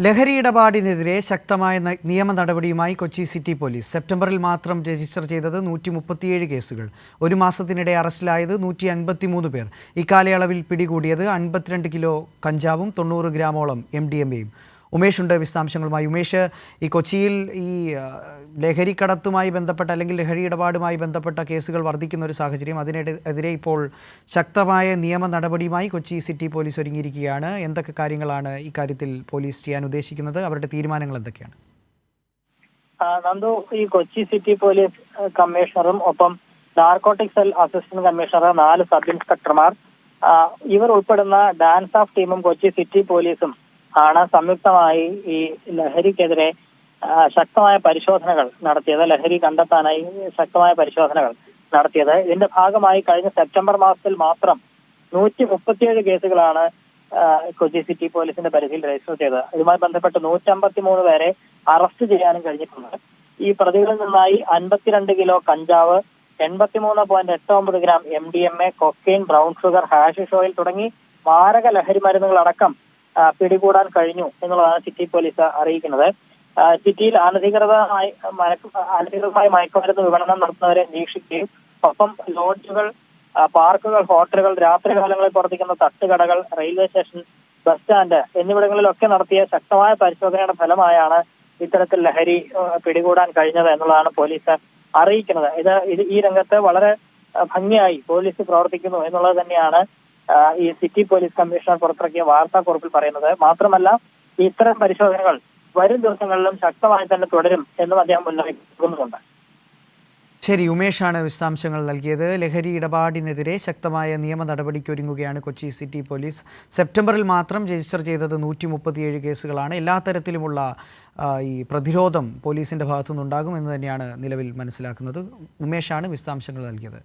ലഹരി ഇടപാടിനെതിരെ ശക്തമായ നിയമ നടപടിയുമായി കൊച്ചി സിറ്റി പോലീസ്. സെപ്റ്റംബറിൽ മാത്രം രജിസ്റ്റർ ചെയ്തത് 137 കേസുകൾ. ഒരു മാസത്തിനിടെ അറസ്റ്റിലായത് 153 പേർ. ഇക്കാലയളവിൽ പിടികൂടിയത് 52 കിലോ കഞ്ചാവും 90 ഗ്രാമോളം MDMA-യും. ഉമേഷ് ഉണ്ട് വിശദാംശങ്ങളുമായി. ഉമേഷ്, ഈ കൊച്ചിയിൽ ഈ ലഹരിക്കടത്തുമായി ബന്ധപ്പെട്ട അല്ലെങ്കിൽ ലഹരി ഇടപാടുമായി ബന്ധപ്പെട്ട കേസുകൾ വർദ്ധിക്കുന്ന ഒരു സാഹചര്യം, അതിനെതിരെ ഇപ്പോൾ ശക്തമായ നിയമ നടപടിയുമായി കൊച്ചി സിറ്റി പോലീസ് ഒരുങ്ങിയിരിക്കുകയാണ്. എന്തൊക്കെ കാര്യങ്ങളാണ് ഇക്കാര്യത്തിൽ പോലീസ് ചെയ്യാൻ ഉദ്ദേശിക്കുന്നത്? അവരുടെ തീരുമാനങ്ങൾ എന്തൊക്കെയാണ്? നന്ദു, ഈ കൊച്ചി സിറ്റി പോലീസ് കമ്മീഷണറും ഒപ്പം narcotic cell assistant commissioner, 4 sub ഇൻസ്പെക്ടർമാർ, ഇവർ ഉൾപ്പെടുന്ന ഡാൻസ് ഓഫ് ടീമും കൊച്ചി സിറ്റി പോലീസും ആണ് സംയുക്തമായി ഈ ലഹരിക്കെതിരെ ശക്തമായ പരിശോധനകൾ നടത്തിയത്. ലഹരി കണ്ടെത്താനായി ശക്തമായ പരിശോധനകൾ നടത്തിയത്. ഇതിന്റെ ഭാഗമായി കഴിഞ്ഞ സെപ്റ്റംബർ മാസത്തിൽ മാത്രം 137 കേസുകളാണ് കൊച്ചി സിറ്റി പോലീസിന്റെ പരിധിയിൽ രജിസ്റ്റർ ചെയ്തത്. ഇതുമായി ബന്ധപ്പെട്ട് 153 പേരെ അറസ്റ്റ് ചെയ്യാനും കഴിഞ്ഞിട്ടുണ്ട്. ഈ പ്രതികളിൽ നിന്നായി 52 കിലോ കഞ്ചാവ്, 83.89 gram MDMA, cocaine, brown sugar, hashish oil തുടങ്ങി മാരക ലഹരി മരുന്നുകളടക്കം പിടികൂടാൻ കഴിഞ്ഞു എന്നുള്ളതാണ് സിറ്റി പോലീസ് അറിയിക്കുന്നത്. സിറ്റിയിൽ അനധികൃതമായി മയക്കുമരുന്ന് വിപണനം നടത്തുന്നവരെ നിരീക്ഷിക്കുകയും ഒപ്പം ലോഡ്ജുകൾ, പാർക്കുകൾ, ഹോട്ടലുകൾ, രാത്രികാലങ്ങളിൽ പ്രവർത്തിക്കുന്ന തട്ടുകടകൾ, റെയിൽവേ സ്റ്റേഷൻ, ബസ് സ്റ്റാൻഡ് എന്നിവിടങ്ങളിലൊക്കെ നടത്തിയ ശക്തമായ പരിശോധനയുടെ ഫലമായാണ് ഇത്തരത്തിൽ ലഹരി പിടികൂടാൻ കഴിഞ്ഞത് എന്നുള്ളതാണ് പോലീസ് അറിയിക്കുന്നത്. ഇത് ഈ രംഗത്ത് വളരെ ഭംഗിയായി പോലീസ് പ്രവർത്തിക്കുന്നു എന്നുള്ളത് തന്നെയാണ് ഈ സിറ്റി പോലീസ് കമ്മീഷണർ പുറത്തിറക്കിയ വാർത്താക്കുറിപ്പിൽ പറയുന്നത്. മാത്രമല്ല, ഇത്തരം പരിശോധനകൾ വരും ദിവസങ്ങളിലും ശക്തമായി തന്നെ തുടരും എന്നും അദ്ദേഹം മുന്നറിയിപ്പുന്നുണ്ട്. ശരി, ഉമേഷാണ് വിശദാംശങ്ങൾ നൽകിയത്. ലഹരി ഇടപാടിനെതിരെ ശക്തമായ നിയമ നടപടിക്കൊരുങ്ങുകയാണ് കൊച്ചി സിറ്റി പോലീസ്. സെപ്റ്റംബറിൽ മാത്രം രജിസ്റ്റർ ചെയ്തത് 137 കേസുകളാണ്. എല്ലാ തരത്തിലുമുള്ള ഈ പ്രതിരോധം പോലീസിൻ്റെ ഭാഗത്തുനിന്നുണ്ടാകും എന്ന് തന്നെയാണ് നിലവിൽ മനസ്സിലാക്കുന്നത്. ഉമേഷാണ് വിശദാംശങ്ങൾ നൽകിയത്.